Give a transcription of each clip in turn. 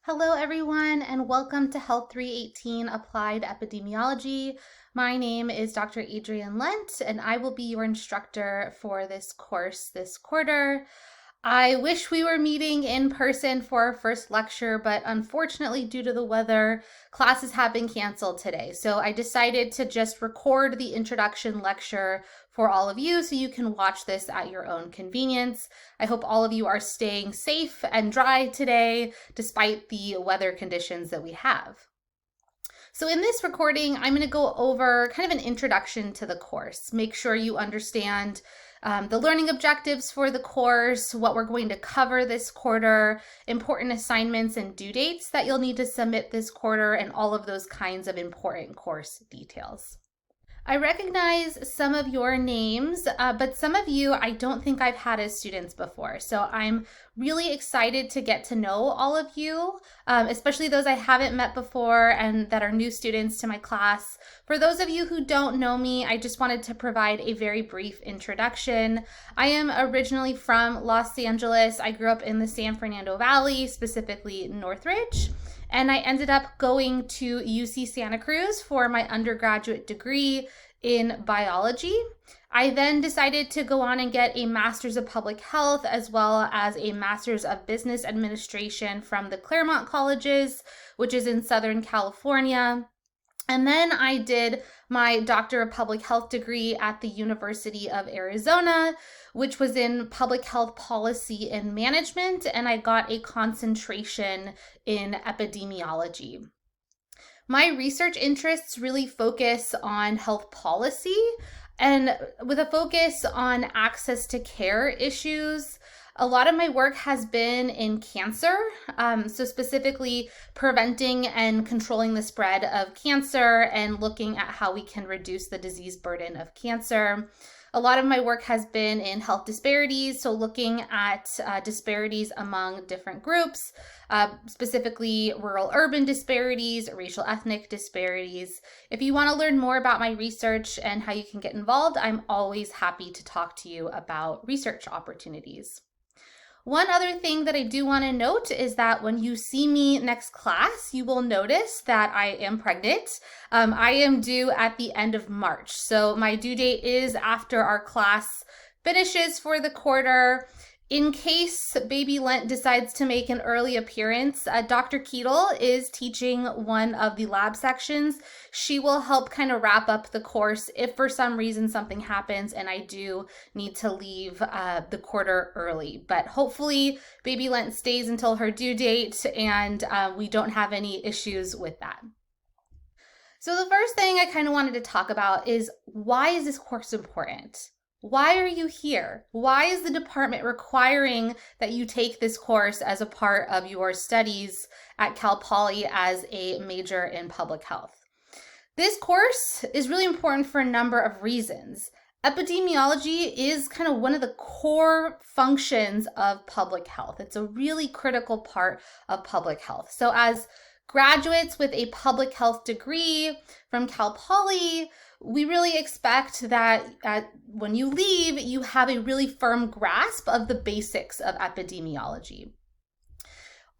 Hello everyone and welcome to Health 318 Applied Epidemiology. My name is Dr. Adrienne Lent and I will be your instructor for this course this quarter. I wish we were meeting in person for our first lecture, but unfortunately due to the weather, classes have been canceled today. So I decided to just record the introduction lecture for all of you so you can watch this at your own convenience. I hope all of you are staying safe and dry today despite the weather conditions that we have. So in this recording, I'm going to go over kind of an introduction to the course. Make sure you understand the learning objectives for the course, what we're going to cover this quarter, important assignments and due dates that you'll need to submit this quarter, and all of those kinds of important course details. I recognize some of your names, but some of you I don't think I've had as students before. So I'm really excited to get to know all of you, especially those I haven't met before and that are new students to my class. For those of you who don't know me, I just wanted to provide a very brief introduction. I am originally from Los Angeles. I grew up in the San Fernando Valley, specifically Northridge. And I ended up going to UC Santa Cruz for my undergraduate degree in biology. I then decided to go on and get a Master's of Public Health as well as a Master's of Business Administration from the Claremont Colleges, which is in Southern California. And then I did my Doctor of Public Health degree at the University of Arizona, which was in Public Health Policy and Management, and I got a concentration in epidemiology. My research interests really focus on health policy and with a focus on access to care issues. A lot of my work has been in cancer, so specifically preventing and controlling the spread of cancer and looking at how we can reduce the disease burden of cancer. A lot of my work has been in health disparities, so looking at disparities among different groups, specifically rural-urban disparities, racial-ethnic disparities. If you want to learn more about my research and how you can get involved, I'm always happy to talk to you about research opportunities. One other thing that I do want to note is that when you see me next class, you will notice that I am pregnant. I am due at the end of March. So my due date is after our class finishes for the quarter. In case Baby Lent decides to make an early appearance, Dr. Keetle is teaching one of the lab sections. She will help kind of wrap up the course if for some reason something happens and I do need to leave the quarter early. But hopefully Baby Lent stays until her due date and we don't have any issues with that. So the first thing I kind of wanted to talk about is, why is this course important? Why are you here? Why is the department requiring that you take this course as a part of your studies at Cal Poly as a major in public health? This course is really important for a number of reasons. Epidemiology is kind of one of the core functions of public health. It's a really critical part of public health. So as graduates with a public health degree from Cal Poly, we really expect that when you leave, you have a really firm grasp of the basics of epidemiology.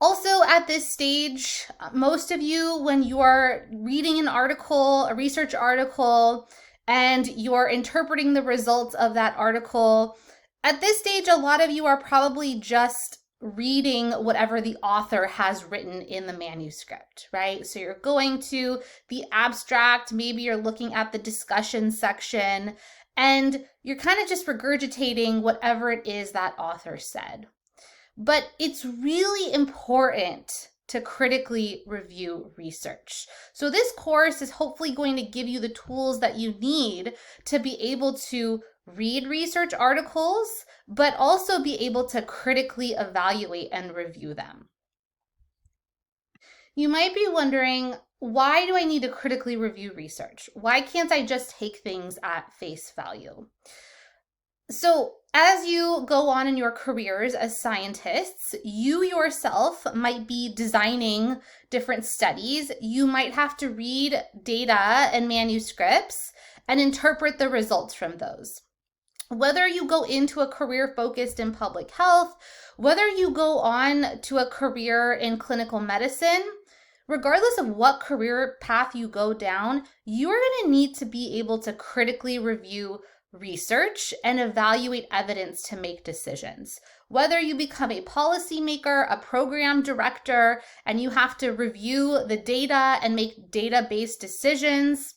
Also, at this stage, most of you, when you are reading an article, a research article, and you're interpreting the results of that article, at this stage, a lot of you are probably just reading whatever the author has written in the manuscript, right? So you're going to the abstract, maybe you're looking at the discussion section, and you're kind of just regurgitating whatever it is that author said. But it's really important to critically review research. So this course is hopefully going to give you the tools that you need to be able to read research articles, but also be able to critically evaluate and review them. You might be wondering, why do I need to critically review research? Why can't I just take things at face value? So as you go on in your careers as scientists, you yourself might be designing different studies. You might have to read data and manuscripts and interpret the results from those. Whether you go into a career focused in public health, whether you go on to a career in clinical medicine, regardless of what career path you go down, you're going to need to be able to critically review research and evaluate evidence to make decisions. Whether you become a policymaker, a program director, and you have to review the data and make data-based decisions,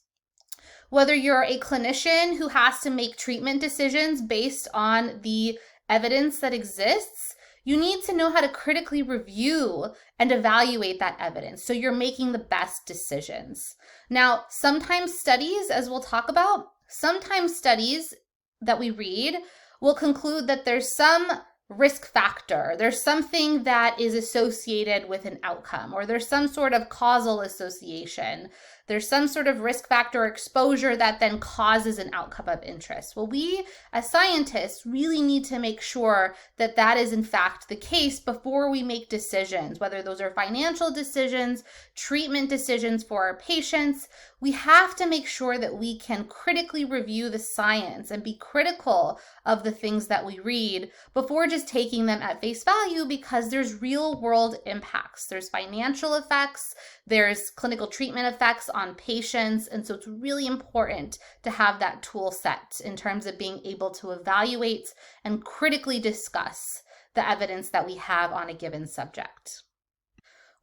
whether you're a clinician who has to make treatment decisions based on the evidence that exists, you need to know how to critically review and evaluate that evidence so you're making the best decisions. Now, sometimes studies, as we'll talk about, sometimes studies that we read will conclude that there's some risk factor, there's something that is associated with an outcome, or there's some sort of causal association. There's some sort of risk factor exposure that then causes an outcome of interest. Well, we as scientists really need to make sure that that is in fact the case before we make decisions, whether those are financial decisions, treatment decisions for our patients. We have to make sure that we can critically review the science and be critical of the things that we read before just taking them at face value, because there's real world impacts. There's financial effects, there's clinical treatment effects on patients. And so it's really important to have that tool set in terms of being able to evaluate and critically discuss the evidence that we have on a given subject.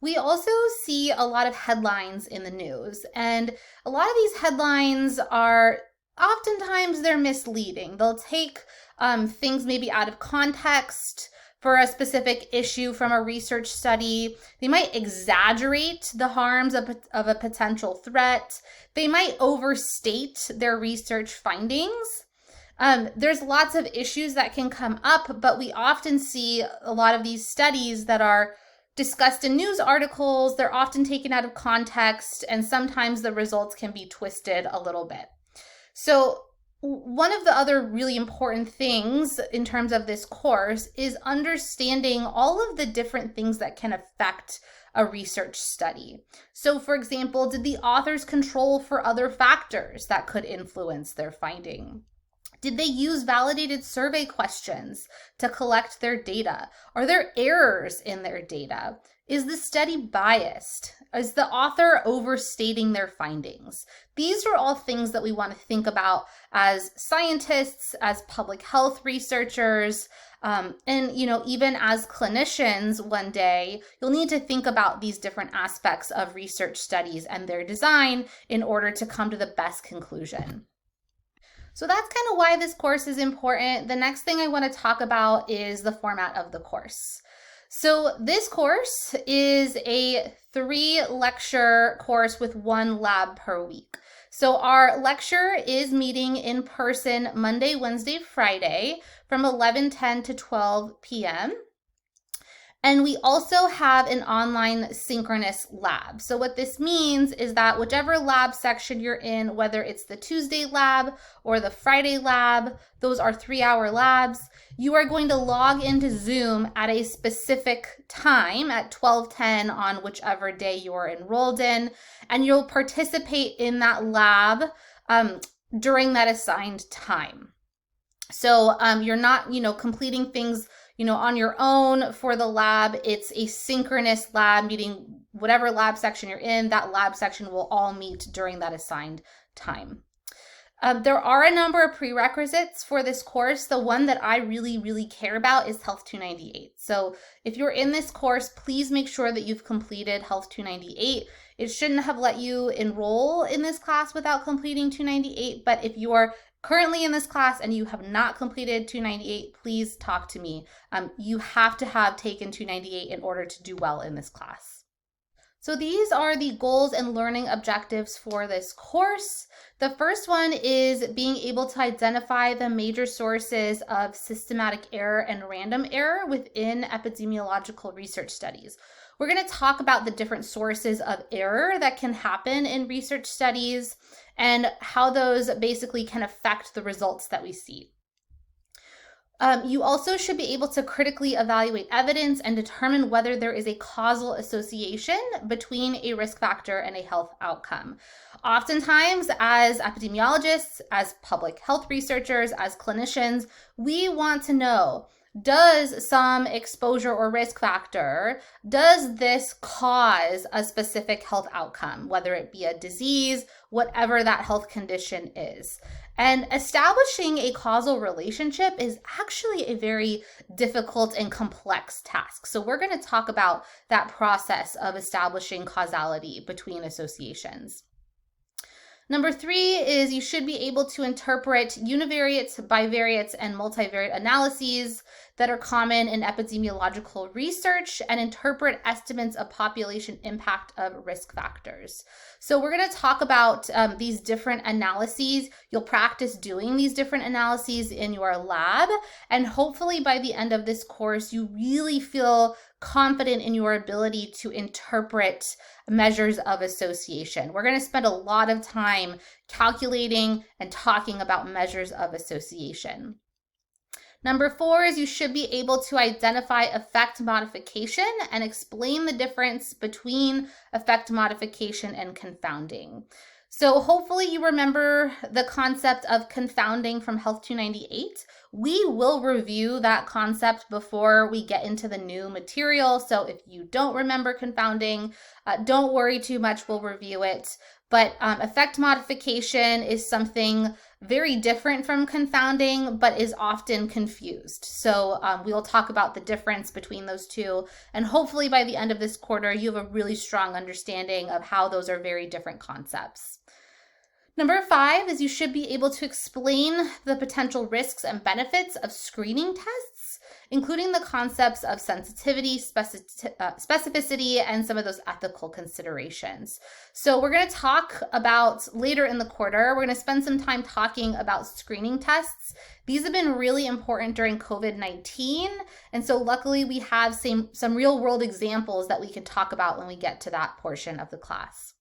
We also see a lot of headlines in the news, and a lot of these headlines are oftentimes they're misleading. They'll take things maybe out of context for a specific issue from a research study. They might exaggerate the harms of a potential threat. They might overstate their research findings. There's lots of issues that can come up, but we often see a lot of these studies that are discussed in news articles. They're often taken out of context, and sometimes the results can be twisted a little bit. So one of the other really important things in terms of this course is understanding all of the different things that can affect a research study. So for example, did the authors control for other factors that could influence their finding? Did they use validated survey questions to collect their data? Are there errors in their data? Is the study biased? Is the author overstating their findings? These are all things that we want to think about as scientists, as public health researchers, and even as clinicians one day, you'll need to think about these different aspects of research studies and their design in order to come to the best conclusion. So that's kind of why this course is important. The next thing I want to talk about is the format of the course. So this course is a 3-lecture course with 1 lab per week. So our lecture is meeting in person Monday, Wednesday, Friday from 11:10 to 12 p.m. And we also have an online synchronous lab. So what this means is that whichever lab section you're in, whether it's the Tuesday lab or the Friday lab, those are 3-hour labs, you are going to log into Zoom at a specific time at 12:10 on whichever day you're enrolled in, and you'll participate in that lab during that assigned time. So you're not, completing things on your own for the lab. It's a synchronous lab meeting. Whatever lab section you're in, that lab section will all meet during that assigned time. There are a number of prerequisites for this course. The one that I really, really care about is Health 298. So if you're in this course, please make sure that you've completed Health 298. It shouldn't have let you enroll in this class without completing 298, but if you are currently in this class and you have not completed 298, please talk to me. You have to have taken 298 in order to do well in this class. So these are the goals and learning objectives for this course. The first one is being able to identify the major sources of systematic error and random error within epidemiological research studies. We're going to talk about the different sources of error that can happen in research studies and how those basically can affect the results that we see. You also should be able to critically evaluate evidence and determine whether there is a causal association between a risk factor and a health outcome. Oftentimes, as epidemiologists, as public health researchers, as clinicians, we want to know, does some exposure or risk factor, does this cause a specific health outcome, whether it be a disease, whatever that health condition is? And establishing a causal relationship is actually a very difficult and complex task. So we're going to talk about that process of establishing causality between associations. Number 3 is you should be able to interpret univariate, bivariate, and multivariate analyses that are common in epidemiological research and interpret estimates of population impact of risk factors. So we're going to talk about these different analyses. You'll practice doing these different analyses in your lab, and hopefully by the end of this course, you really feel confident in your ability to interpret measures of association. We're going to spend a lot of time calculating and talking about measures of association. Number 4 is you should be able to identify effect modification and explain the difference between effect modification and confounding. So hopefully you remember the concept of confounding from Health 298. We will review that concept before we get into the new material. So if you don't remember confounding, don't worry too much, we'll review it. But effect modification is something very different from confounding, but is often confused. So we'll talk about the difference between those two. And hopefully by the end of this quarter, you have a really strong understanding of how those are very different concepts. Number 5 is you should be able to explain the potential risks and benefits of screening tests, including the concepts of sensitivity, specificity, and some of those ethical considerations. So we're going to talk about later in the quarter, we're going to spend some time talking about screening tests. These have been really important during COVID-19. And so luckily we have some real world examples that we can talk about when we get to that portion of the class.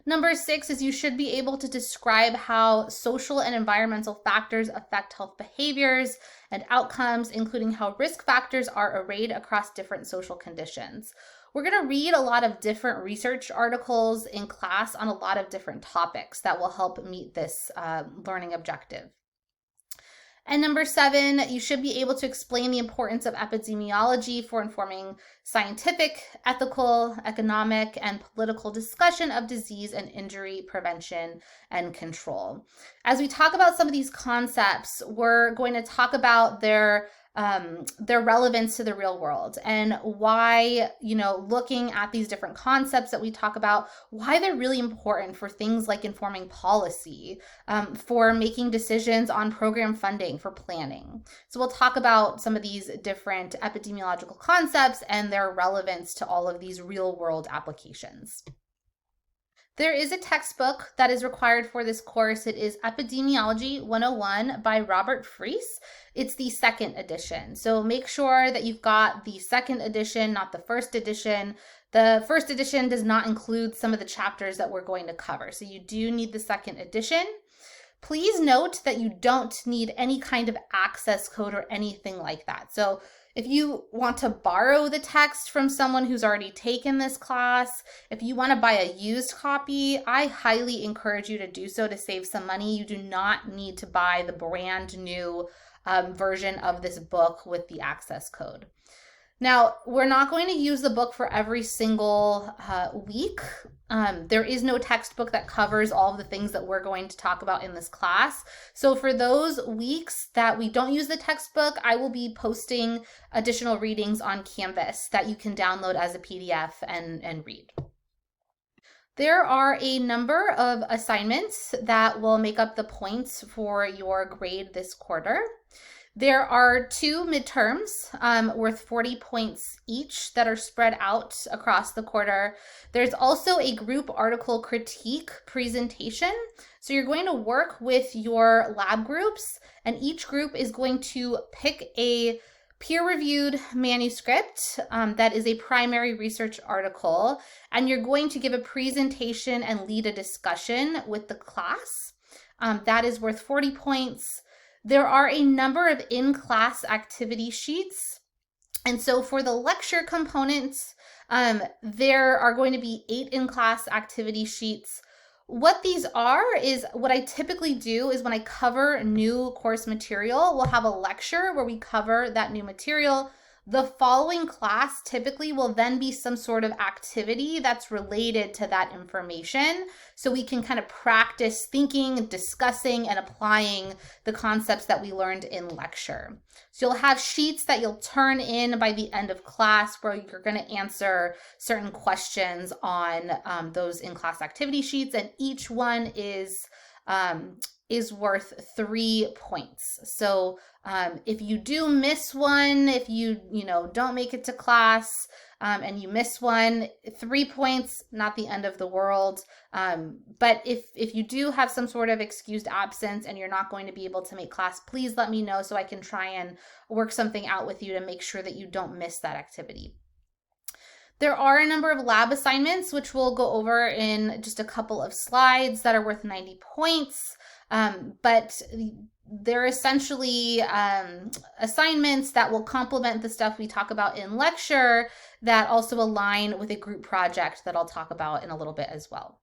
Number 6 is you should be able to describe how social and environmental factors affect health behaviors and outcomes, including how risk factors are arrayed across different social conditions. We're going to read a lot of different research articles in class on a lot of different topics that will help meet this learning objective. And number 7, you should be able to explain the importance of epidemiology for informing scientific, ethical, economic, and political discussion of disease and injury prevention and control. As we talk about some of these concepts, we're going to talk about their relevance to the real world and why, looking at these different concepts that we talk about, why they're really important for things like informing policy, for making decisions on program funding, for planning. So we'll talk about some of these different epidemiological concepts and their relevance to all of these real world applications. There is a textbook that is required for this course. It is Epidemiology 101 by Robert Fries. It's the second edition. So make sure that you've got the second edition, not the first edition. The first edition does not include some of the chapters that we're going to cover. So you do need the second edition. Please note that you don't need any kind of access code or anything like that. So if you want to borrow the text from someone who's already taken this class, if you want to buy a used copy, I highly encourage you to do so to save some money. You do not need to buy the brand new version of this book with the access code. Now, we're not going to use the book for every single week. There is no textbook that covers all of the things that we're going to talk about in this class. So for those weeks that we don't use the textbook, I will be posting additional readings on Canvas that you can download as a PDF and read. There are a number of assignments that will make up the points for your grade this quarter. There are 2 midterms worth 40 points each that are spread out across the quarter. There's also a group article critique presentation. So you're going to work with your lab groups, and each group is going to pick a peer-reviewed manuscript that is a primary research article, and you're going to give a presentation and lead a discussion with the class. That is worth 40 points. There are a number of in-class activity sheets. And so for the lecture components, there are going to be 8 in-class activity sheets. What these are is what I typically do is when I cover new course material, we'll have a lecture where we cover that new material. The following class typically will then be some sort of activity that's related to that information. So we can kind of practice thinking, discussing, and applying the concepts that we learned in lecture. So you'll have sheets that you'll turn in by the end of class where you're going to answer certain questions on those in-class activity sheets, and each one is worth 3 points. So if you do miss one, if you don't make it to class and you miss one, 3 points, not the end of the world. But if you do have some sort of excused absence and you're not going to be able to make class, please let me know so I can try and work something out with you to make sure that you don't miss that activity. There are a number of lab assignments, which we'll go over in just a couple of slides, that are worth 90 points. But they're essentially assignments that will complement the stuff we talk about in lecture that also align with a group project that I'll talk about in a little bit as well.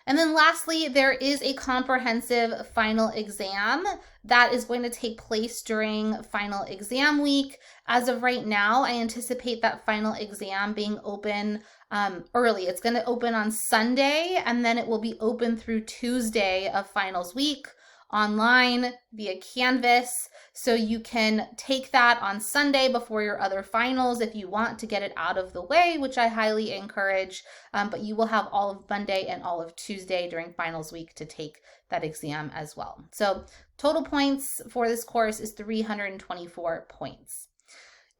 And then lastly, there is a comprehensive final exam that is going to take place during final exam week. As of right now, I anticipate that final exam being open early. It's going to open on Sunday, and then it will be open through Tuesday of finals week, online via Canvas. So you can take that on Sunday before your other finals if you want to get it out of the way, which I highly encourage. But you will have all of Monday and all of Tuesday during finals week to take that exam as well. So total points for this course is 324 points.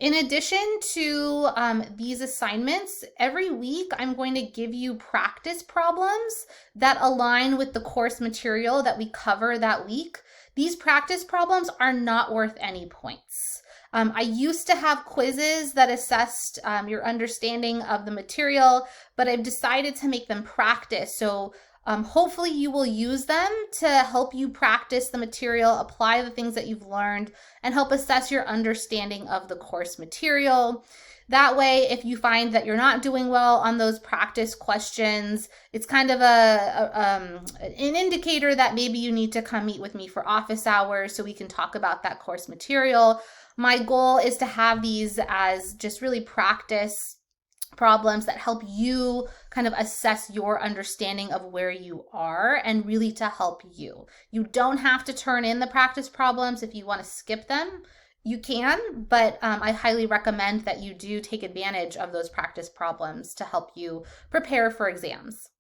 In addition to these assignments, every week I'm going to give you practice problems that align with the course material that we cover that week. These practice problems are not worth any points. I used to have quizzes that assessed your understanding of the material, but I've decided to make them practice. So hopefully you will use them to help you practice the material, apply the things that you've learned, and help assess your understanding of the course material. That way, if you find that you're not doing well on those practice questions, it's kind of an indicator that maybe you need to come meet with me for office hours so we can talk about that course material. My goal is to have these as just really practice problems that help you kind of assess your understanding of where you are and really to help you. You don't have to turn in the practice problems. If you want to skip them, you can, but I highly recommend that you do take advantage of those practice problems to help you prepare for exams.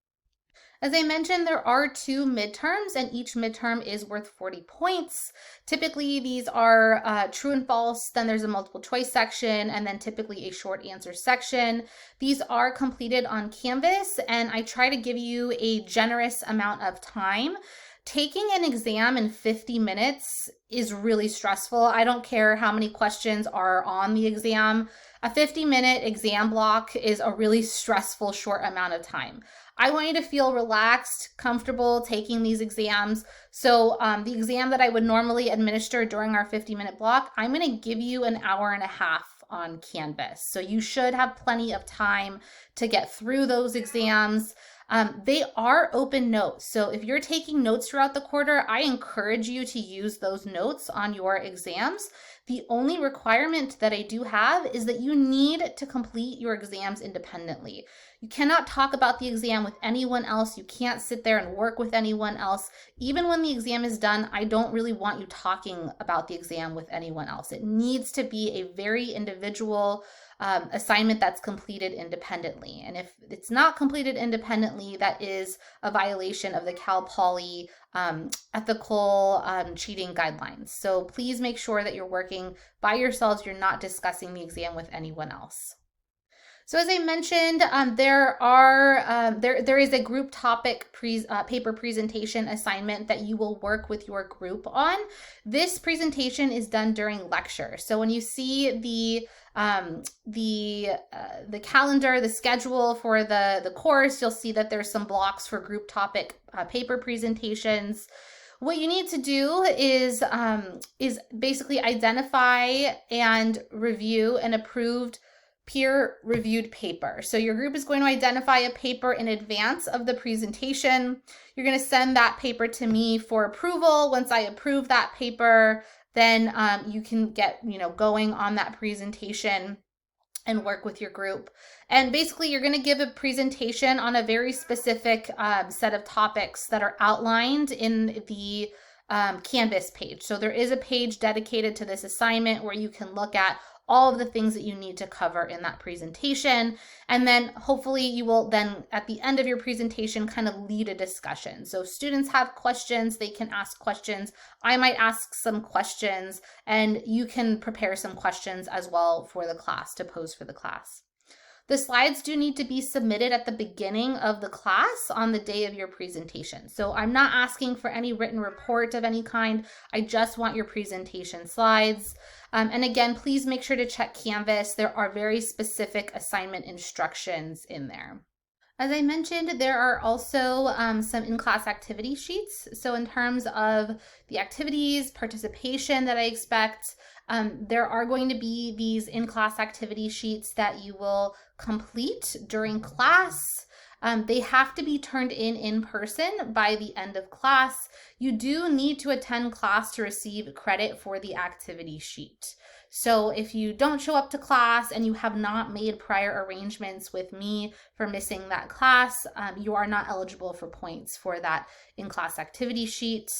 As I mentioned, there are 2 midterms, and each midterm is worth 40 points. Typically, these are true and false, then there's a multiple choice section, and then typically a short answer section. These are completed on Canvas, and I try to give you a generous amount of time. Taking an exam in 50 minutes is really stressful. I don't care how many questions are on the exam. A 50-minute exam block is a really stressful short amount of time. I want you to feel relaxed, comfortable taking these exams. So the exam that I would normally administer during our 50-minute block, I'm going to give you an hour and a half on Canvas. So you should have plenty of time to get through those exams. They are open notes. So if you're taking notes throughout the quarter, I encourage you to use those notes on your exams. The only requirement that I do have is that you need to complete your exams independently. You cannot talk about the exam with anyone else. You can't sit there and work with anyone else. Even when the exam is done, I don't really want you talking about the exam with anyone else. It needs to be a very individual assignment that's completed independently. And if it's not completed independently, that is a violation of the Cal Poly ethical cheating guidelines. So please make sure that you're working by yourselves. You're not discussing the exam with anyone else. So as I mentioned, there is a group topic paper presentation assignment that you will work with your group on. This presentation is done during lecture. So when you see the calendar, the schedule for the course, you'll see that there's some blocks for group topic paper presentations. What you need to do is basically identify and review an approved peer-reviewed paper. So your group is going to identify a paper in advance of the presentation. You're going to send that paper to me for approval. Once I approve that paper, then you can get going on that presentation and work with your group. And basically, you're going to give a presentation on a very specific set of topics that are outlined in the Canvas page. So there is a page dedicated to this assignment where you can look at all of the things that you need to cover in that presentation. And then hopefully you will then at the end of your presentation kind of lead a discussion. So if students have questions, they can ask questions. I might ask some questions, and you can prepare some questions as well for the class to pose for the class. The slides do need to be submitted at the beginning of the class on the day of your presentation. So I'm not asking for any written report of any kind. I just want your presentation slides. And again, please make sure to check Canvas. There are very specific assignment instructions in there. As I mentioned, there are also some in-class activity sheets. So in terms of the activities, participation that I expect, there are going to be these in-class activity sheets that you will complete during class. They have to be turned in person by the end of class. You do need to attend class to receive credit for the activity sheet. So if you don't show up to class and you have not made prior arrangements with me for missing that class, you are not eligible for points for that in-class activity sheet.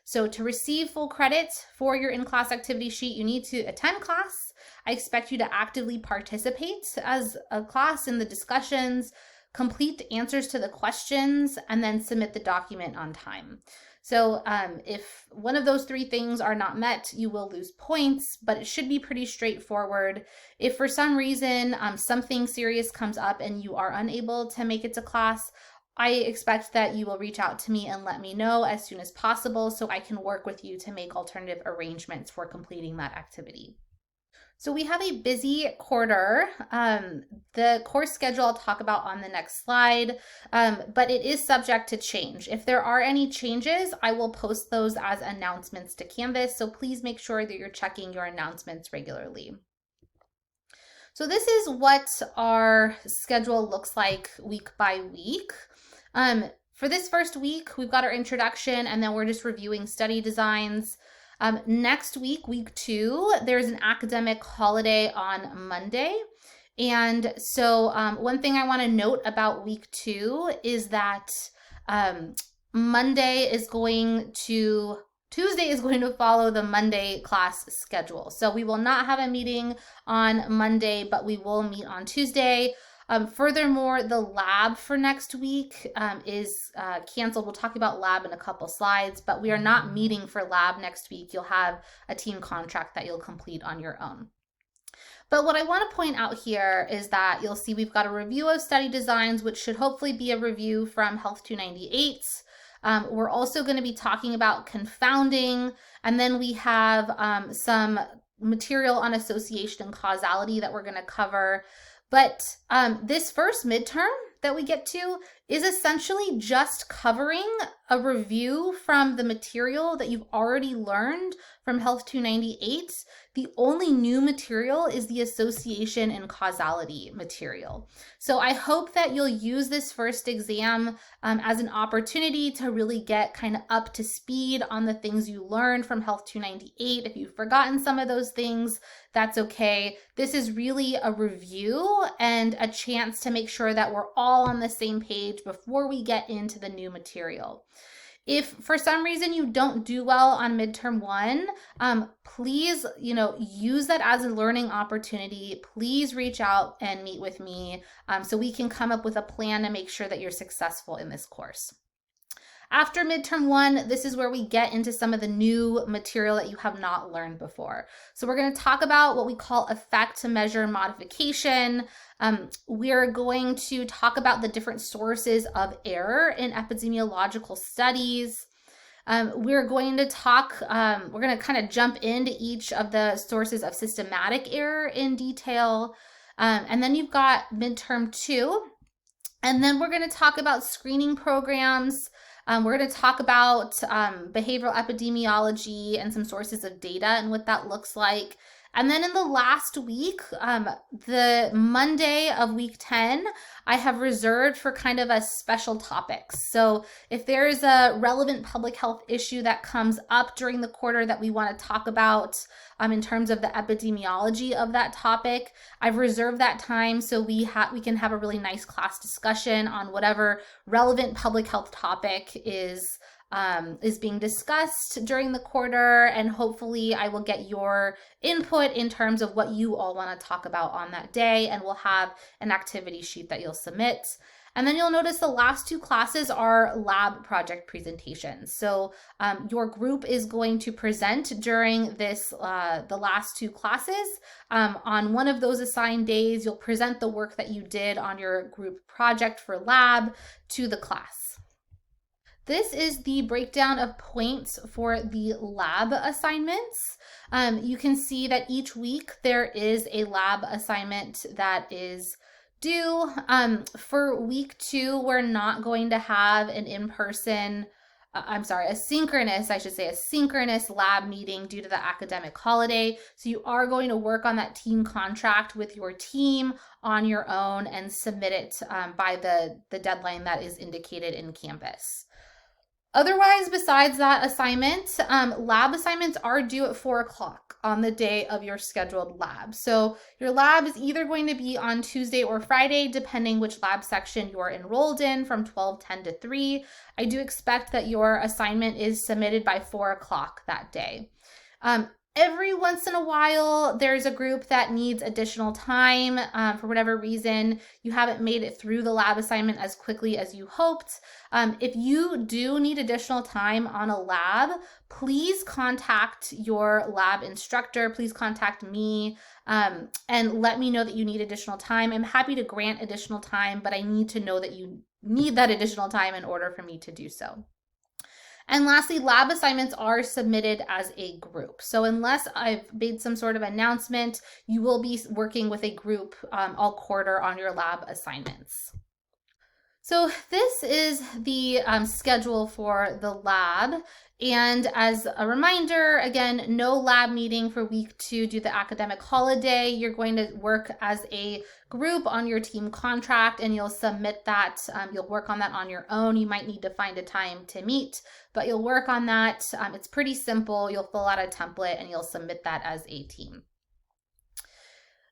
So to receive full credit for your in-class activity sheet, you need to attend class. I expect you to actively participate as a class in the discussions, complete answers to the questions, and then submit the document on time. So if one of those three things are not met, you will lose points, but it should be pretty straightforward. If for some reason something serious comes up and you are unable to make it to class, I expect that you will reach out to me and let me know as soon as possible so I can work with you to make alternative arrangements for completing that activity. So we have a busy quarter. The course schedule I'll talk about on the next slide, but it is subject to change. If there are any changes, I will post those as announcements to Canvas, so please make sure that you're checking your announcements regularly. So this is what our schedule looks like week by week. For this first week, we've got our introduction, and then we're just reviewing study designs. Next week, week 2, there's an academic holiday on Monday. And so one thing I want to note about week 2 is that Tuesday is going to follow the Monday class schedule. So we will not have a meeting on Monday, but we will meet on Tuesday. Furthermore, the lab for next week is canceled. We'll talk about lab in a couple slides, but we are not meeting for lab next week. You'll have a team contract that you'll complete on your own. But what I want to point out here is that you'll see we've got a review of study designs, which should hopefully be a review from Health 298. We're also going to be talking about confounding, and then we have some material on association and causality that we're going to cover. But this first midterm that we get to is essentially just covering a review from the material that you've already learned from Health 298. The only new material is the association and causality material. So I hope that you'll use this first exam as an opportunity to really get kind of up to speed on the things you learned from Health 298. If you've forgotten some of those things, that's okay. This is really a review and a chance to make sure that we're all on the same page before we get into the new material. If for some reason you don't do well on midterm 1, please, use that as a learning opportunity. Please reach out and meet with me so we can come up with a plan to make sure that you're successful in this course. After midterm 1, this is where we get into some of the new material that you have not learned before. So we're going to talk about what we call effect to measure modification. We're going to talk about the different sources of error in epidemiological studies. We're going to kind of jump into each of the sources of systematic error in detail. And then you've got midterm 2. And then we're going to talk about screening programs. We're going to talk about behavioral epidemiology and some sources of data and what that looks like. And then in the last week, the Monday of week 10, I have reserved for kind of a special topics. So if there is a relevant public health issue that comes up during the quarter that we want to talk about in terms of the epidemiology of that topic, I've reserved that time so we can have a really nice class discussion on whatever relevant public health topic is being discussed during the quarter, and hopefully I will get your input in terms of what you all want to talk about on that day, and we'll have an activity sheet that you'll submit. And then you'll notice the last two classes are lab project presentations. So your group is going to present during the last two classes. On one of those assigned days, you'll present the work that you did on your group project for lab to the class. This is the breakdown of points for the lab assignments. You can see that each week there is a lab assignment that is due. For week 2, we're not going to have an in-person, a synchronous lab meeting due to the academic holiday. So you are going to work on that team contract with your team on your own and submit it by the deadline that is indicated in Canvas. Otherwise, besides that assignment, lab assignments are due at 4 o'clock on the day of your scheduled lab. So your lab is either going to be on Tuesday or Friday, depending which lab section you're enrolled in, from 12:10 to 3. I do expect that your assignment is submitted by 4 o'clock that day. Every once in a while, there's a group that needs additional time for whatever reason. You haven't made it through the lab assignment as quickly as you hoped. If you do need additional time on a lab, please contact your lab instructor. Please contact me and let me know that you need additional time. I'm happy to grant additional time, but I need to know that you need that additional time in order for me to do so. And lastly, lab assignments are submitted as a group. So unless I've made some sort of announcement, you will be working with a group all quarter on your lab assignments. So this is the schedule for the lab. And as a reminder, again, no lab meeting for week 2 due to the academic holiday. You're going to work as a group on your team contract and you'll submit that. You'll work on that on your own. You might need to find a time to meet, but you'll work on that. It's pretty simple. You'll fill out a template and you'll submit that as a team.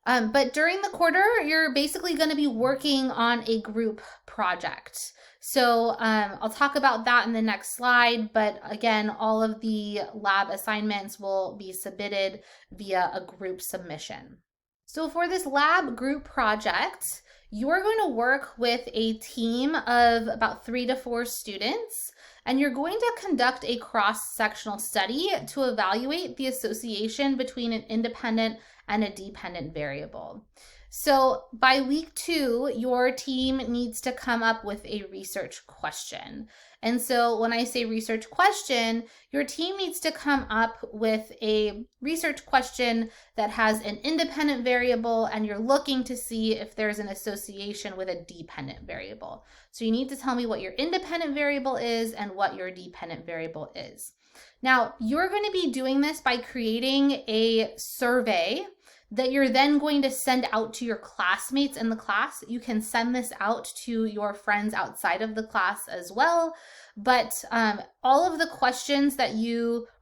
But during the quarter, you're basically going to be working on a group project. So I'll talk about that in the next slide. But again, all of the lab assignments will be submitted via a group submission. So for this lab group project, you're going to work with a team of about 3 to 4 students, and you're going to conduct a cross-sectional study to evaluate the association between an independent and a dependent variable. So by week 2, your team needs to come up with a research question. And so when I say research question, your team needs to come up with a research question that has an independent variable, and you're looking to see if there's an association with a dependent variable. So you need to tell me what your independent variable is and what your dependent variable is. Now, you're going to be doing this by creating a survey that you're then going to send out to your classmates in the class. You can send this out to your friends outside of the class as well. But all of the questions that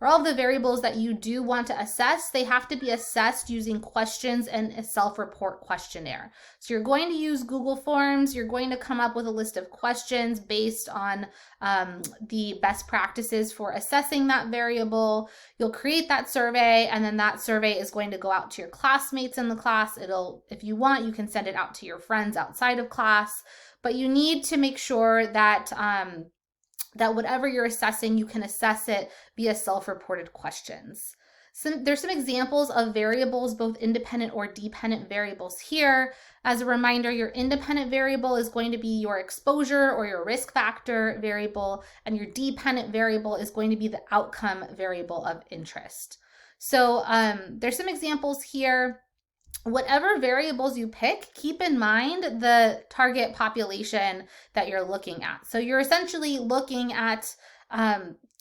all of the variables that you do want to assess, they have to be assessed using questions and a self-report questionnaire. So you're going to use Google Forms. You're going to come up with a list of questions based on the best practices for assessing that variable. You'll create that survey, and then that survey is going to go out to your classmates in the class. If you want, you can send it out to your friends outside of class, but you need to make sure that that whatever you're assessing, you can assess it via self-reported questions. There's some examples of variables, both independent or dependent variables here. As a reminder, your independent variable is going to be your exposure or your risk factor variable, and your dependent variable is going to be the outcome variable of interest. So there's some examples here. whatever variables you pick, keep in mind the target population that you're looking at. So you're essentially looking at,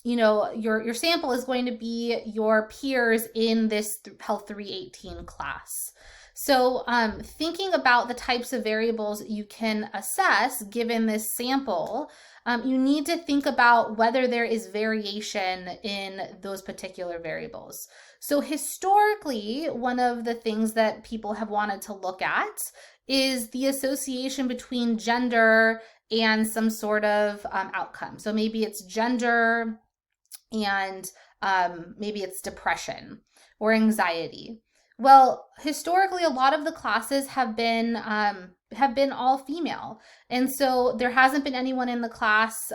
your sample is going to be your peers in this Health 318 class. So thinking about the types of variables you can assess given this sample, you need to think about whether there is variation in those particular variables. So historically, one of the things that people have wanted to look at is the association between gender and some sort of outcome. So maybe it's gender and maybe it's depression or anxiety. Well, historically, a lot of the classes have been all female, and so there hasn't been anyone in the class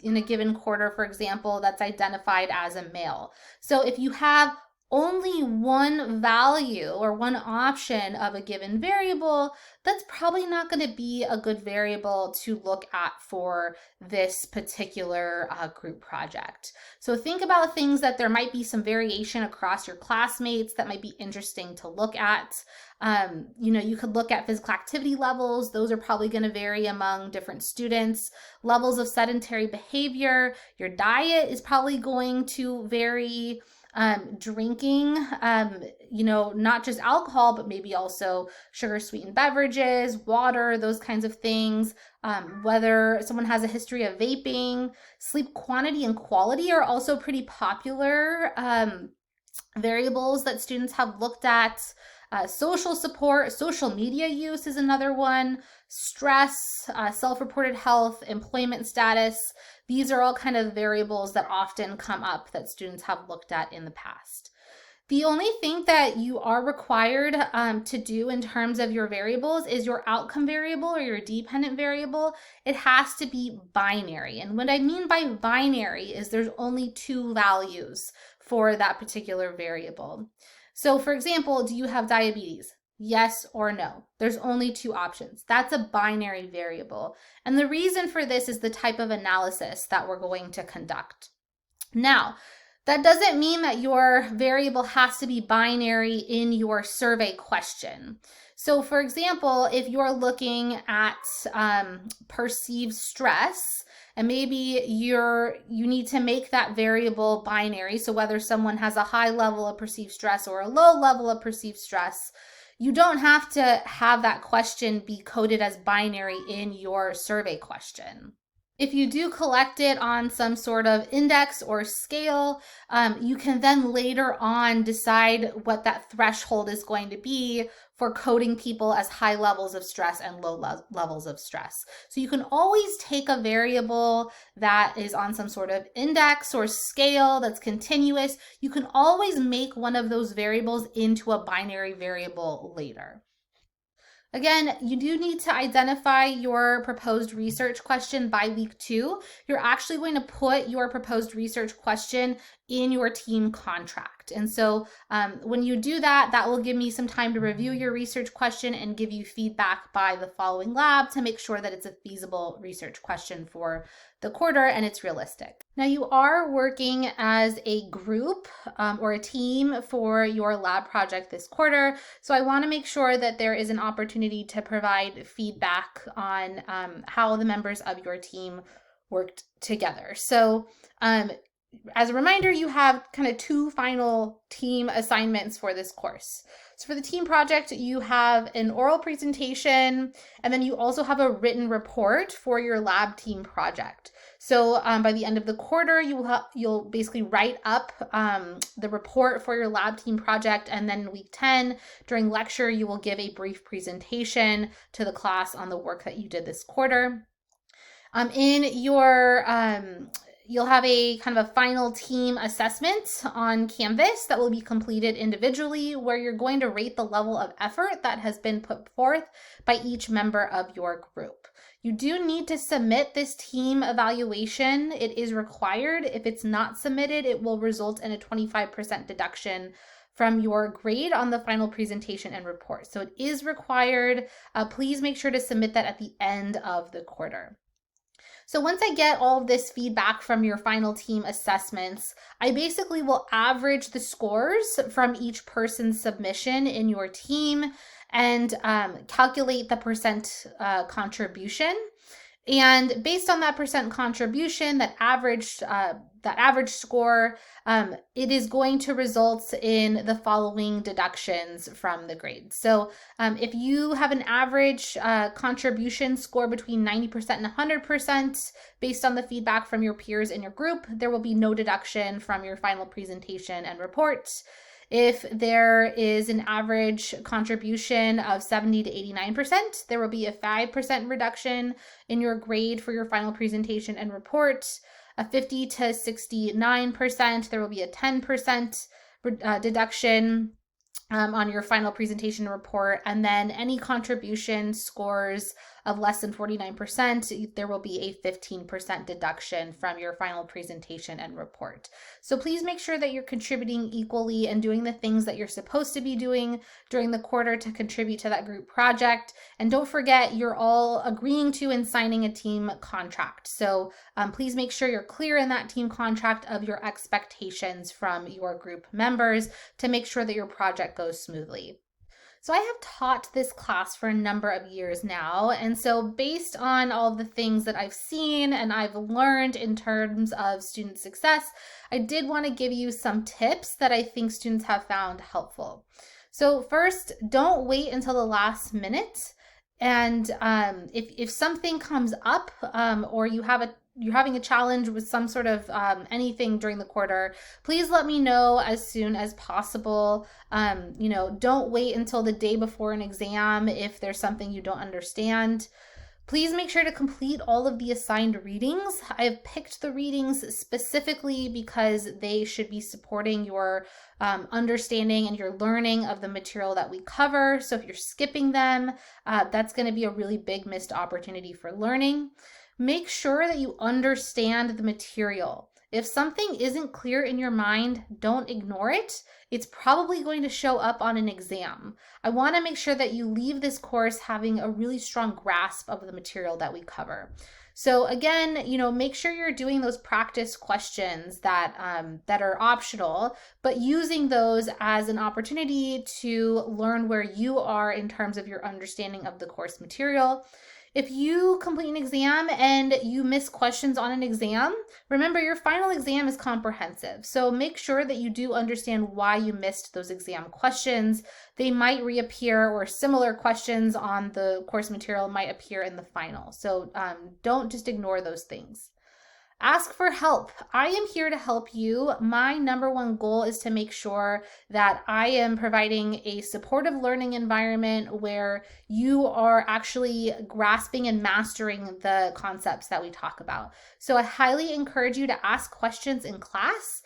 in a given quarter, for example, that's identified as a male. So if you have only one value or one option of a given variable, that's probably not going to be a good variable to look at for this particular group project. So think about things that there might be some variation across your classmates that might be interesting to look at. You could look at physical activity levels. Those are probably going to vary among different students. Levels of sedentary behavior. Your diet is probably going to vary. Drinking, not just alcohol, but maybe also sugar sweetened beverages, water, those kinds of things. Whether someone has a history of vaping, sleep quantity and quality are also pretty popular variables that students have looked at. Social support, social media use is another one. Stress, self-reported health, employment status. These are all kind of variables that often come up that students have looked at in the past. The only thing that you are required to do in terms of your variables is your outcome variable or your dependent variable. It has to be binary. And what I mean by binary is there's only two values for that particular variable. So for example, do you have diabetes? Yes or no. There's only two options. That's a binary variable. And the reason for this is the type of analysis that we're going to conduct. Now, that doesn't mean that your variable has to be binary in your survey question. So for example, if you're looking at perceived stress, and maybe you need to make that variable binary, so whether someone has a high level of perceived stress or a low level of perceived stress, you don't have to have that question be coded as binary in your survey question. If you do collect it on some sort of index or scale, you can then later on decide what that threshold is going to be for coding people as high levels of stress and low levels of stress. So you can always take a variable that is on some sort of index or scale that's continuous. You can always make one of those variables into a binary variable later. Again, you do need to identify your proposed research question by week 2. You're actually going to put your proposed research question in your team contract. And so when you do that, that will give me some time to review your research question and give you feedback by the following lab to make sure that it's a feasible research question for the quarter and it's realistic. Now you are working as a group or a team for your lab project this quarter. So I want to make sure that there is an opportunity to provide feedback on how the members of your team worked together. So as a reminder, you have kind of 2 final team assignments for this course. So for the team project, you have an oral presentation, and then you also have a written report for your lab team project. So by the end of the quarter, you'll basically write up the report for your lab team project, and then in week 10, during lecture, you will give a brief presentation to the class on the work that you did this quarter. You'll have a kind of a final team assessment on Canvas that will be completed individually, where you're going to rate the level of effort that has been put forth by each member of your group. You do need to submit this team evaluation. It is required. If it's not submitted, it will result in a 25% deduction from your grade on the final presentation and report. So it is required. Please make sure to submit that at the end of the quarter. So once I get all of this feedback from your final team assessments, I basically will average the scores from each person's submission in your team and calculate the percent contribution. And based on that percent contribution, that average score, it is going to result in the following deductions from the grade. So if you have an average contribution score between 90% and 100% based on the feedback from your peers in your group, there will be no deduction from your final presentation and report. If there is an average contribution of 70 to 89%, there will be a 5% reduction in your grade for your final presentation and report. A 50 to 69%, there will be a 10% deduction on your final presentation report. And then any contribution scores of less than 49%, there will be a 15% deduction from your final presentation and report. So please make sure that you're contributing equally and doing the things that you're supposed to be doing during the quarter to contribute to that group project. And don't forget, you're all agreeing to and signing a team contract. So please make sure you're clear in that team contract of your expectations from your group members to make sure that your project goes smoothly. So I have taught this class for a number of years now, and so based on all of the things that I've seen and I've learned in terms of student success, I did want to give you some tips that I think students have found helpful. So first, don't wait until the last minute. And if something comes up or you're having a challenge with some sort of anything during the quarter, please let me know as soon as possible. Don't wait until the day before an exam if there's something you don't understand. Please make sure to complete all of the assigned readings. I have picked the readings specifically because they should be supporting your understanding and your learning of the material that we cover. So if you're skipping them, that's going to be a really big missed opportunity for learning. Make sure that you understand the material. If something isn't clear in your mind, don't ignore it. It's probably going to show up on an exam. I want to make sure that you leave this course having a really strong grasp of the material that we cover. So again, make sure you're doing those practice questions that are optional, but using those as an opportunity to learn where you are in terms of your understanding of the course material. If you complete an exam and you miss questions on an exam, remember your final exam is comprehensive. So make sure that you do understand why you missed those exam questions. They might reappear, or similar questions on the course material might appear in the final. So don't just ignore those things. Ask for help. I am here to help you. My number one goal is to make sure that I am providing a supportive learning environment where you are actually grasping and mastering the concepts that we talk about. So I highly encourage you to ask questions in class.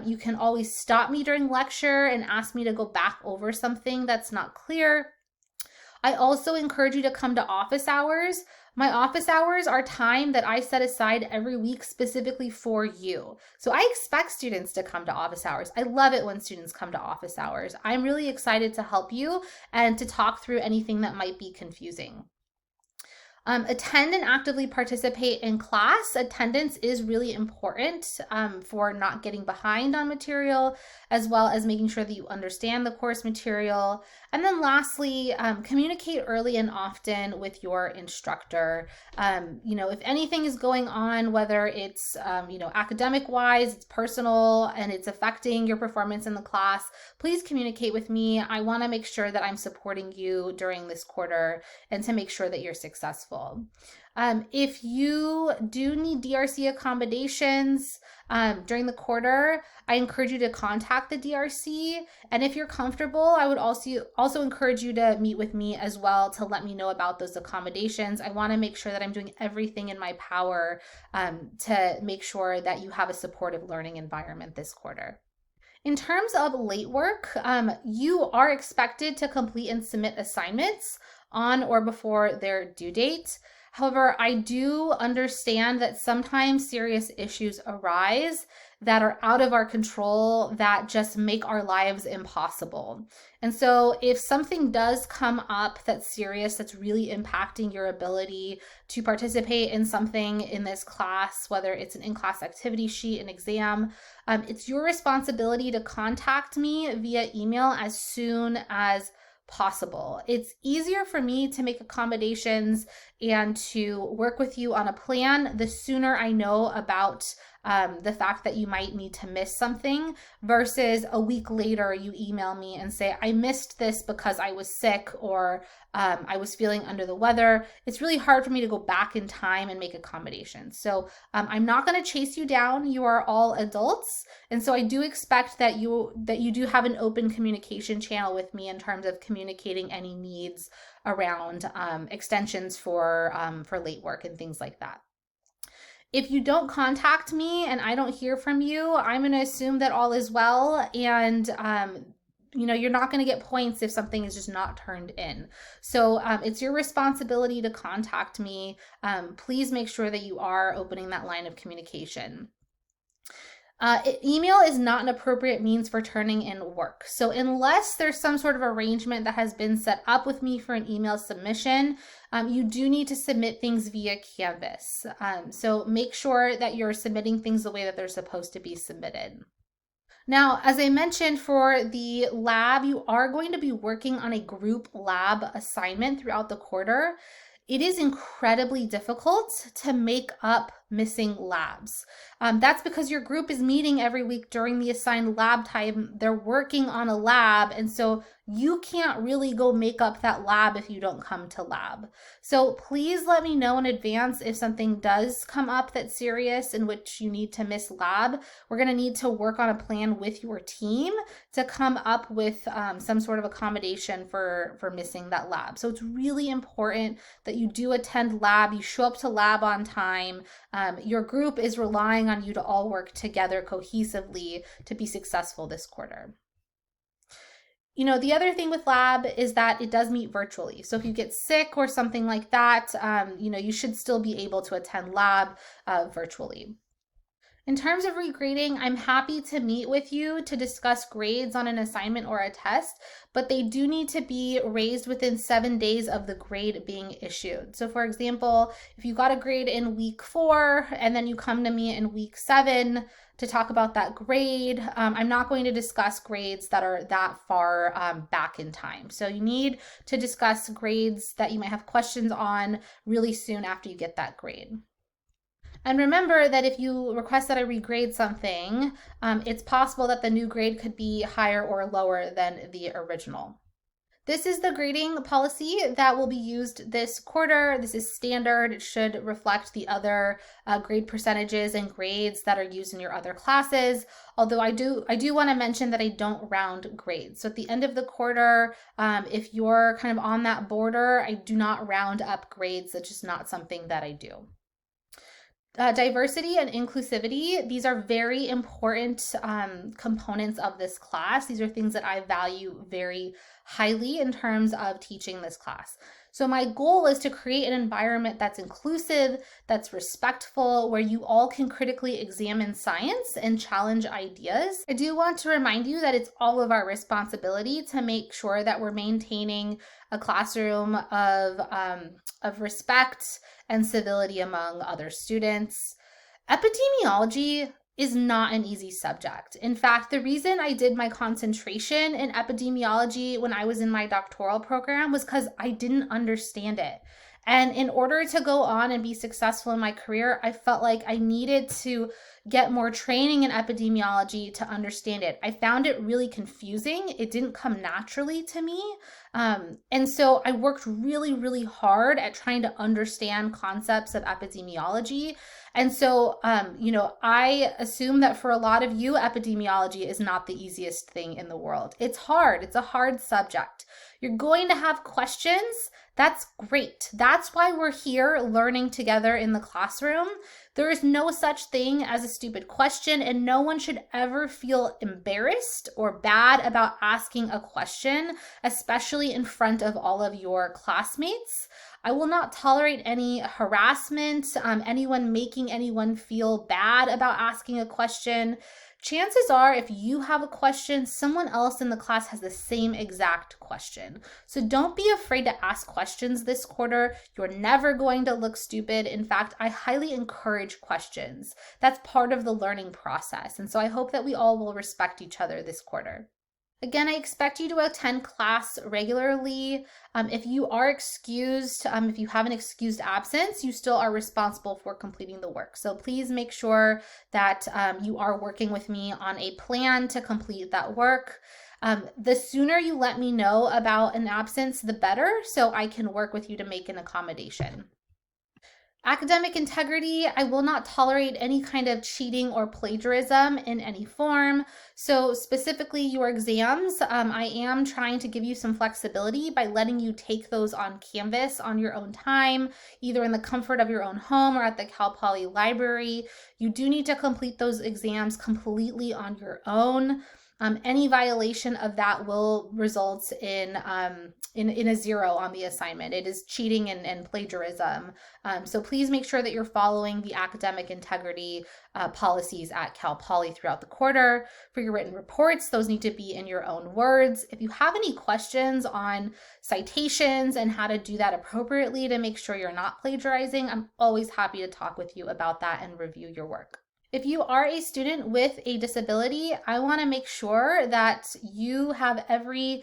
You can always stop me during lecture and ask me to go back over something that's not clear. I also encourage you to come to office hours. My office hours are time that I set aside every week specifically for you. So I expect students to come to office hours. I love it when students come to office hours. I'm really excited to help you and to talk through anything that might be confusing. Attend and actively participate in class. Attendance is really important for not getting behind on material, as well as making sure that you understand the course material. And then lastly, communicate early and often with your instructor. If anything is going on, whether it's, academic wise, it's personal, and it's affecting your performance in the class, please communicate with me. I want to make sure that I'm supporting you during this quarter and to make sure that you're successful. If you do need DRC accommodations during the quarter, I encourage you to contact the DRC. And if you're comfortable, I would also encourage you to meet with me as well to let me know about those accommodations. I want to make sure that I'm doing everything in my power to make sure that you have a supportive learning environment this quarter. In terms of late work, you are expected to complete and submit assignments on or before their due date. However, I do understand that sometimes serious issues arise that are out of our control that just make our lives impossible. And so if something does come up that's serious, that's really impacting your ability to participate in something in this class, whether it's an in-class activity sheet, an exam, it's your responsibility to contact me via email as soon as possible. It's easier for me to make accommodations and to work with you on a plan the sooner I know about the fact that you might need to miss something versus a week later you email me and say, I missed this because I was sick or I was feeling under the weather. It's really hard for me to go back in time and make accommodations. So I'm not going to chase you down. You are all adults. And so I do expect that you do have an open communication channel with me in terms of communicating any needs around extensions for late work and things like that. If you don't contact me and I don't hear from you, I'm going to assume that all is well, and you're not going to get points if something is just not turned in. So it's your responsibility to contact me. Please make sure that you are opening that line of communication. Email is not an appropriate means for turning in work. So unless there's some sort of arrangement that has been set up with me for an email submission, you do need to submit things via Canvas. So make sure that you're submitting things the way that they're supposed to be submitted. Now, as I mentioned, for the lab, you are going to be working on a group lab assignment throughout the quarter. It is incredibly difficult to make up missing labs. That's because your group is meeting every week during the assigned lab time. They're working on a lab, and so you can't really go make up that lab if you don't come to lab. So please let me know in advance if something does come up that's serious in which you need to miss lab. We're going to need to work on a plan with your team to come up with some sort of accommodation for missing that lab. So it's really important that you do attend lab, you show up to lab on time. Your group is relying on you to all work together cohesively to be successful this quarter. The other thing with lab is that it does meet virtually. So if you get sick or something like that, you should still be able to attend lab virtually. In terms of regrading, I'm happy to meet with you to discuss grades on an assignment or a test, but they do need to be raised within 7 days of the grade being issued. So for example, if you got a grade in week 4 and then you come to me in week 7 to talk about that grade, I'm not going to discuss grades that are that far back in time. So you need to discuss grades that you might have questions on really soon after you get that grade. And remember that if you request that I regrade something, it's possible that the new grade could be higher or lower than the original. This is the grading policy that will be used this quarter. This is standard. It should reflect the other grade percentages and grades that are used in your other classes. Although I do want to mention that I don't round grades. So at the end of the quarter, if you're kind of on that border, I do not round up grades. That's just not something that I do. Diversity and inclusivity, these are very important components of this class. These are things that I value very highly in terms of teaching this class. So my goal is to create an environment that's inclusive, that's respectful, where you all can critically examine science and challenge ideas. I do want to remind you that it's all of our responsibility to make sure that we're maintaining a classroom of respect and civility among other students. Epidemiology is not an easy subject. In fact, the reason I did my concentration in epidemiology when I was in my doctoral program was because I didn't understand it. And in order to go on and be successful in my career, I felt like I needed to get more training in epidemiology to understand it. I found it really confusing. It didn't come naturally to me. And so I worked really, really hard at trying to understand concepts of epidemiology. And so, I assume that for a lot of you, epidemiology is not the easiest thing in the world. It's hard. It's a hard subject. You're going to have questions. That's great. That's why we're here learning together in the classroom. There is no such thing as a stupid question, and no one should ever feel embarrassed or bad about asking a question, especially in front of all of your classmates. I will not tolerate any harassment, anyone making anyone feel bad about asking a question. Chances are, if you have a question, someone else in the class has the same exact question. So don't be afraid to ask questions this quarter. You're never going to look stupid. In fact, I highly encourage questions. That's part of the learning process. And so I hope that we all will respect each other this quarter. Again, I expect you to attend class regularly. If you are excused, if you have an excused absence, you still are responsible for completing the work. So please make sure that you are working with me on a plan to complete that work. The sooner you let me know about an absence, the better, so I can work with you to make an accommodation. Academic integrity, I will not tolerate any kind of cheating or plagiarism in any form. So specifically your exams, I am trying to give you some flexibility by letting you take those on Canvas on your own time, either in the comfort of your own home or at the Cal Poly library. You do need to complete those exams completely on your own. Any violation of that will result in a 0 on the assignment. It is cheating and plagiarism. So please make sure that you're following the academic integrity policies at Cal Poly throughout the quarter. For your written reports, those need to be in your own words. If you have any questions on citations and how to do that appropriately to make sure you're not plagiarizing, I'm always happy to talk with you about that and review your work. If you are a student with a disability, I want to make sure that you have every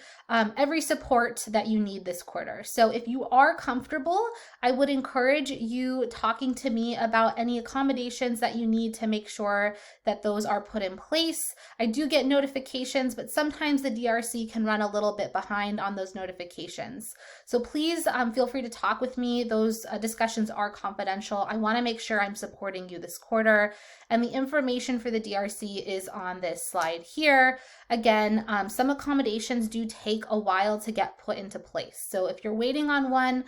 support that you need this quarter. So if you are comfortable, I would encourage you talking to me about any accommodations that you need to make sure that those are put in place. I do get notifications, but sometimes the DRC can run a little bit behind on those notifications. So please feel free to talk with me. Those discussions are confidential. I want to make sure I'm supporting you this quarter. And the information for the DRC is on this slide here. Again, some accommodations do take a while to get put into place. So if you're waiting on one,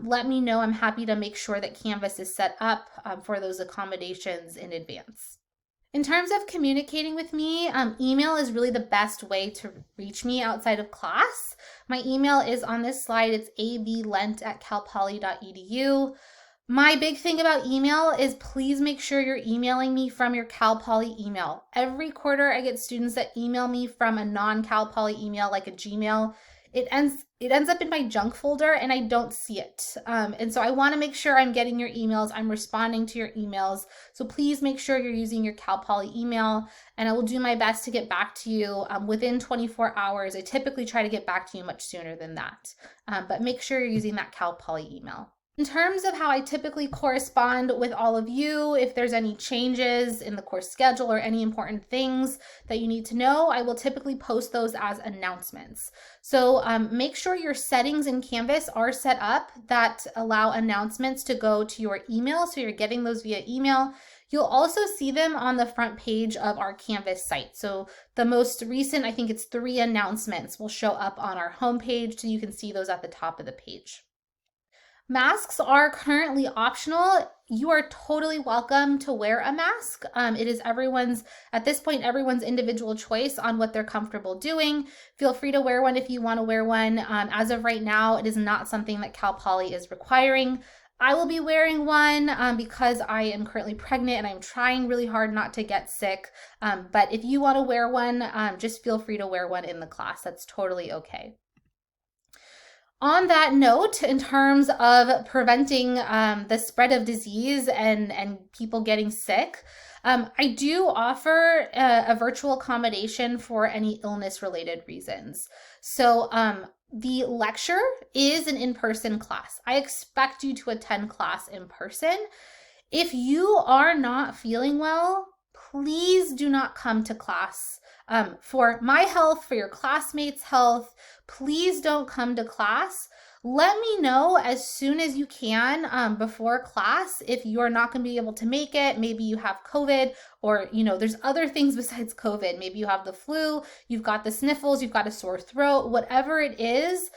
let me know. I'm happy to make sure that Canvas is set up for those accommodations in advance. In terms of communicating with me, email is really the best way to reach me outside of class. My email is on this slide. It's ablent@calpoly.edu. My big thing about email is please make sure you're emailing me from your Cal Poly email. Every quarter I get students that email me from a non-Cal Poly email like a Gmail. It ends up in my junk folder and I don't see it. And so I want to make sure I'm getting your emails, I'm responding to your emails. So please make sure you're using your Cal Poly email and I will do my best to get back to you within 24 hours. I typically try to get back to you much sooner than that. But make sure you're using that Cal Poly email. In terms of how I typically correspond with all of you, if there's any changes in the course schedule or any important things that you need to know, I will typically post those as announcements. So make sure your settings in Canvas are set up that allow announcements to go to your email, so you're getting those via email. You'll also see them on the front page of our Canvas site. So the most recent, I think it's 3 announcements, will show up on our homepage, so you can see those at the top of the page. Masks are currently optional. You are totally welcome to wear a mask. It is at this point, everyone's individual choice on what they're comfortable doing. Feel free to wear one if you want to wear one. As of right now, it is not something that Cal Poly is requiring. I will be wearing one because I am currently pregnant and I'm trying really hard not to get sick. But if you want to wear one, just feel free to wear one in the class. That's totally okay. On that note, in terms of preventing the spread of disease and people getting sick, I do offer a virtual accommodation for any illness-related reasons. So the lecture is an in-person class. I expect you to attend class in person. If you are not feeling well, please do not come to class. For my health, for your classmates' health, please don't come to class. Let me know as soon as you can before class if you're not going to be able to make it. Maybe you have COVID or, there's other things besides COVID. Maybe you have the flu, you've got the sniffles, you've got a sore throat, whatever it is.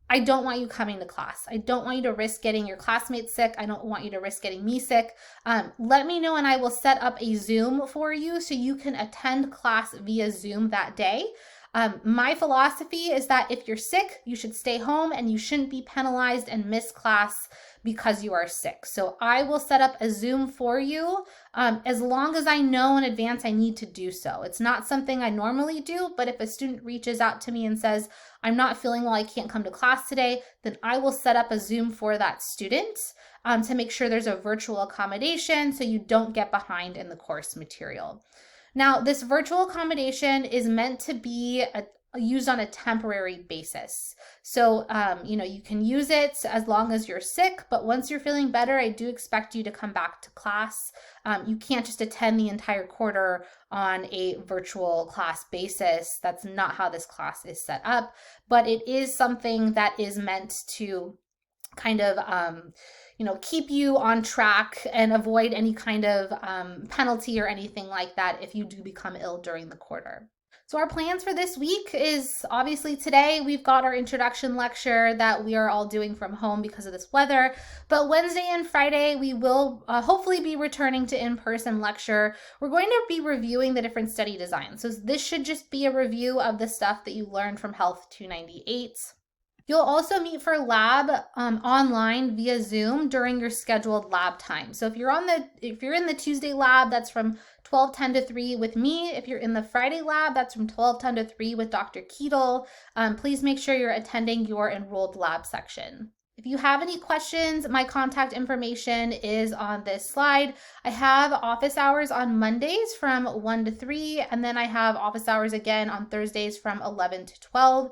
I don't want you coming to class. I don't want you to risk getting your classmates sick. I don't want you to risk getting me sick. Let me know and I will set up a Zoom for you so you can attend class via Zoom that day. My philosophy is that if you're sick, you should stay home and you shouldn't be penalized and miss class because you are sick. So I will set up a Zoom for you as long as I know in advance I need to do so. It's not something I normally do, but if a student reaches out to me and says, I'm not feeling well, I can't come to class today, then I will set up a Zoom for that student to make sure there's a virtual accommodation so you don't get behind in the course material. Now, this virtual accommodation is meant to be used on a temporary basis. So, you can use it as long as you're sick, but once you're feeling better, I do expect you to come back to class. You can't just attend the entire quarter on a virtual class basis. That's not how this class is set up, but it is something that is meant to kind of keep you on track and avoid any kind of penalty or anything like that if you do become ill during the quarter. So our plans for this week is obviously today we've got our introduction lecture that we are all doing from home because of this weather, but Wednesday and Friday we will hopefully be returning to in-person lecture. We're going to be reviewing the different study designs. So this should just be a review of the stuff that you learned from Health 298. You'll also meet for lab online via Zoom during your scheduled lab time. So if you're in the Tuesday lab, that's from 12:10 to 3 with me. If you're in the Friday lab, that's from 12:10 to 3 with Dr. Keetle. Please make sure you're attending your enrolled lab section. If you have any questions, my contact information is on this slide. I have office hours on Mondays from 1 to 3, and then I have office hours again on Thursdays from 11 to 12.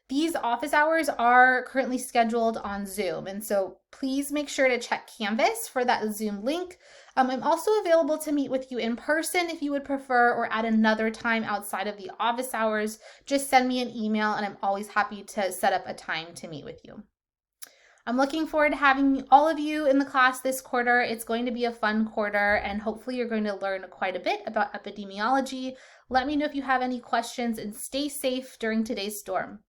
These office hours are currently scheduled on Zoom, and so please make sure to check Canvas for that Zoom link. I'm also available to meet with you in person if you would prefer, or at another time outside of the office hours. Just send me an email and I'm always happy to set up a time to meet with you. I'm looking forward to having all of you in the class this quarter. It's going to be a fun quarter, and hopefully you're going to learn quite a bit about epidemiology. Let me know if you have any questions, and stay safe during today's storm.